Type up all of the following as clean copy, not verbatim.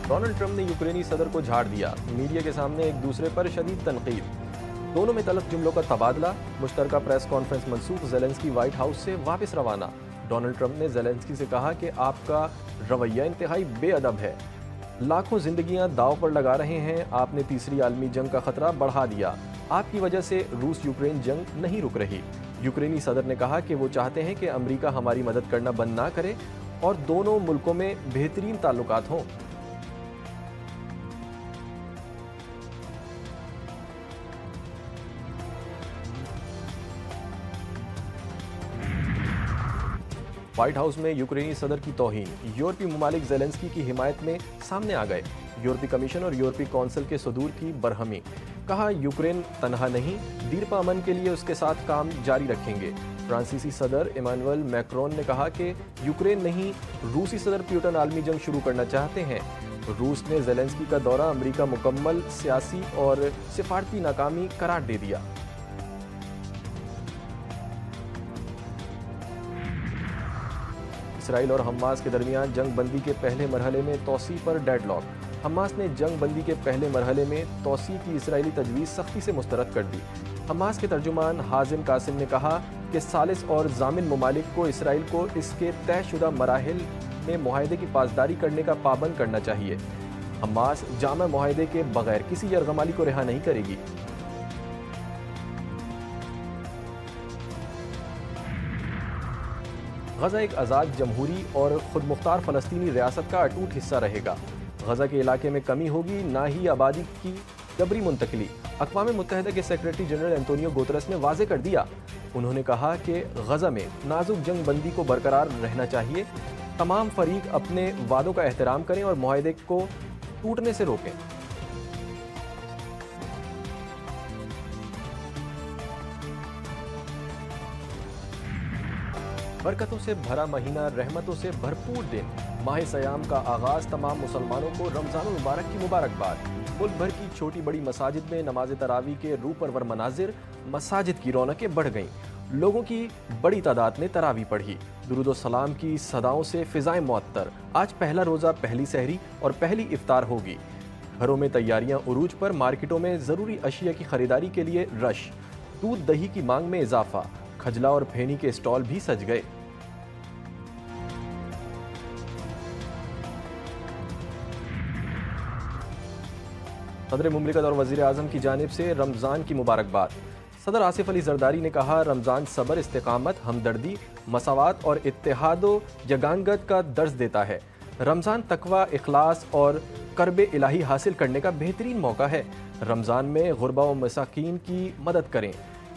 Donald Trump نے یوکرینی صدر کو جھاڑ دیا، میڈیا کے سامنے ایک دوسرے پر شدید تنقید، دونوں میں تلخ جملوں کا تبادلہ، مشترکہ پریس کانفرنس منسوخ، زیلنسکی وائٹ ہاؤس سے واپس روانہ۔ ڈونلڈ ٹرمپ نے زیلنسکی سے کہا کہ آپ کا رویہ انتہائی بے ادب ہے، لاکھوں زندگیاں داؤ پر لگا رہے ہیں، آپ نے تیسری عالمی جنگ کا خطرہ بڑھا دیا، آپ کی وجہ سے روس یوکرین جنگ نہیں رک رہی۔ یوکرینی صدر نے کہا کہ وہ چاہتے ہیں کہ امریکہ ہماری مدد کرنا بند نہ کرے اور دونوں ملکوں میں بہترین تعلقات ہوں۔ وائٹ ہاؤس میں یوکرینی صدر کی توہین، یورپی ممالک زیلنسکی کی حمایت میں سامنے آ گئے، یورپی کمیشن اور یورپی کونسل کے صدور کی برہمی، کہا یوکرین تنہا نہیں، دیرپا امن کے لیے اس کے ساتھ کام جاری رکھیں گے۔ فرانسیسی صدر ایمانوئل میکرون نے کہا کہ یوکرین نہیں، روسی صدر پیوٹن عالمی جنگ شروع کرنا چاہتے ہیں۔ روس نے زیلنسکی کا دورہ امریکہ مکمل سیاسی اور سفارتی ناکامی قرار دے دیا۔ اسرائیل اور حماس کے درمیان جنگ بندی کے پہلے مرحلے میں توسیع پر ڈیڈ لاک، حماس نے جنگ بندی کے پہلے مرحلے میں توسیع کی اسرائیلی تجویز سختی سے مسترد کر دی۔ حماس کے ترجمان حازم قاسم نے کہا کہ ثالث اور ضامن ممالک کو اسرائیل کو اس کے طے شدہ مراحل میں معاہدے کی پاسداری کرنے کا پابند کرنا چاہیے۔ حماس جامع معاہدے کے بغیر کسی یرغمالی کو رہا نہیں کرے گی۔ غزہ ایک آزاد جمہوری اور خود مختار فلسطینی ریاست کا اٹوٹ حصہ رہے گا۔ غزہ کے علاقے میں کمی ہوگی، نہ ہی آبادی کی جبری منتقلی، اقوام متحدہ کے سیکریٹری جنرل انتونیو گوترس نے واضح کر دیا۔ انہوں نے کہا کہ غزہ میں نازک جنگ بندی کو برقرار رہنا چاہیے، تمام فریق اپنے وعدوں کا احترام کریں اور معاہدے کو ٹوٹنے سے روکیں۔ برکتوں سے بھرا مہینہ، رحمتوں سے بھرپور دن، ماہ سیام کا آغاز، تمام مسلمانوں کو رمضان المبارک کی مبارکباد۔ ملک بھر کی چھوٹی بڑی مساجد میں نماز تراویح کے روح پرور مناظر، مساجد کی رونقیں بڑھ گئیں، لوگوں کی بڑی تعداد نے تراویح پڑھی، درود و سلام کی صداؤں سے فضائیں معطر۔ آج پہلا روزہ، پہلی سحری اور پہلی افطار ہوگی۔ گھروں میں تیاریاں عروج پر، مارکیٹوں میں ضروری اشیاء کی خریداری کے لیے رش، دودھ دہی کی مانگ میں اضافہ، کھجلا اور پھینی کے اسٹال بھی سج گئے۔ صدر مملکت اور وزیر اعظم کی جانب سے رمضان کی مبارکباد۔ صدر آصف علی زرداری نے کہا رمضان صبر، استقامت، ہمدردی، مساوات اور اتحاد و یگانگت کا درس دیتا ہے۔ رمضان تقوی، اخلاص اور قرب الہی حاصل کرنے کا بہترین موقع ہے۔ رمضان میں غربا و مساکین کی مدد کریں،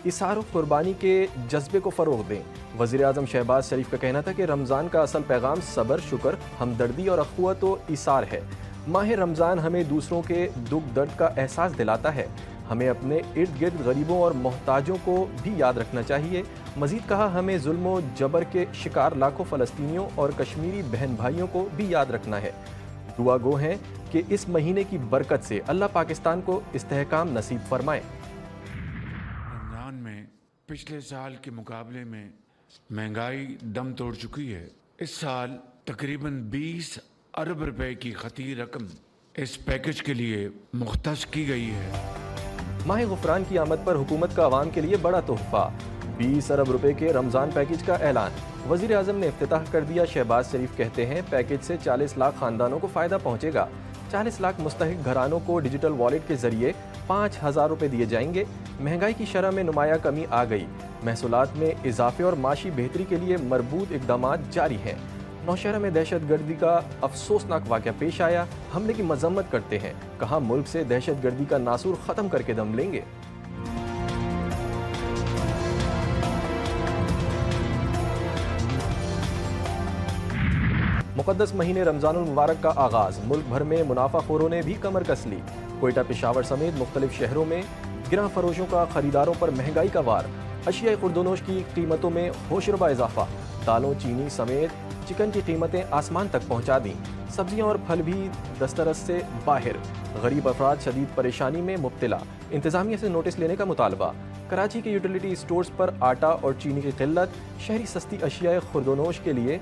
اثار و قربانی کے جذبے کو فروغ دیں۔ وزیر اعظم شہباز شریف کا کہنا تھا کہ رمضان کا اصل پیغام صبر، شکر، ہمدردی اور اخوت و ایثار ہے۔ ماہ رمضان ہمیں دوسروں کے دکھ درد کا احساس دلاتا ہے، ہمیں اپنے ارد گرد غریبوں اور محتاجوں کو بھی یاد رکھنا چاہیے۔ مزید کہا ہمیں ظلم و جبر کے شکار لاکھوں فلسطینیوں اور کشمیری بہن بھائیوں کو بھی یاد رکھنا ہے۔ دعا گو ہیں کہ اس مہینے کی برکت سے اللہ پاکستان کو استحکام نصیب فرمائے۔ رمضان میں پچھلے سال کے مقابلے میں مہنگائی دم توڑ چکی ہے۔ اس سال تقریباً 20 ارب روپے کی خطیر رقم اس پیکج کے لیے مختص کی گئی ہے۔ ماہ غفران کی آمد پر حکومت کا عوام کے لیے بڑا تحفہ، 20 ارب روپے کے رمضان پیکج کا اعلان، وزیر اعظم نے افتتاح کر دیا۔ شہباز شریف کہتے ہیں پیکج سے 40 لاکھ خاندانوں کو فائدہ پہنچے گا، 40 لاکھ مستحق گھرانوں کو ڈیجیٹل والیٹ کے ذریعے 5,000 روپے دیے جائیں گے۔ مہنگائی کی شرح میں نمایاں کمی آ گئی، محصولات میں اضافے اور معاشی بہتری کے لیے مربوط اقدامات جاری ہیں۔ نوشہرہ میں دہشت گردی کا افسوسناک واقعہ پیش آیا، حملے کی مذمت کرتے ہیں، کہا ملک سے دہشت گردی کا ناسور ختم کر کے دم لیں گے۔ مقدس مہینے رمضان المبارک کا آغاز، ملک بھر میں منافع خوروں نے بھی کمر کس لی۔ کوئٹہ، پشاور سمیت مختلف شہروں میں گراں فروشوں کا خریداروں پر مہنگائی کا وار، اشیاء خوردونوش کی قیمتوں میں ہوشربا اضافہ، دالوں، چینی سمیت چکن کی قیمتیں آسمان تک پہنچا دیں، سبزیاں اور پھل بھی دسترس سے باہر، غریب افراد شدید پریشانی میں مبتلا، انتظامیہ سے نوٹس لینے کا مطالبہ۔ کراچی کے یوٹیلیٹی اسٹورز پر آٹا اور چینی کی قلت، شہری سستی اشیاء خوردونوش کے لیے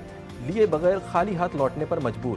بغیر خالی ہاتھ لوٹنے پر مجبور۔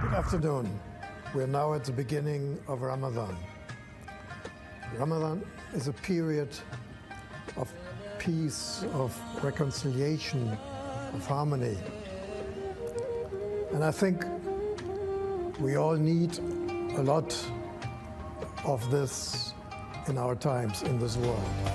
Good afternoon. We're now at the beginning of Ramadan. Ramadan is a period of peace, of reconciliation, of harmony. And I think we all need a lot of this in our times, in this world.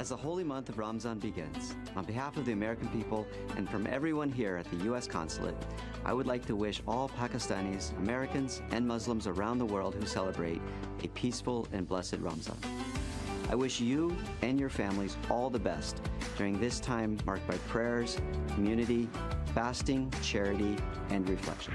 As the holy month of Ramadan begins, on behalf of the American people and from everyone here at the U.S. Consulate, I would like to wish all Pakistanis, Americans, and Muslims around the world who celebrate a peaceful and blessed Ramadan. I wish you and your families all the best during this time marked by prayers, community, fasting, charity, and reflection.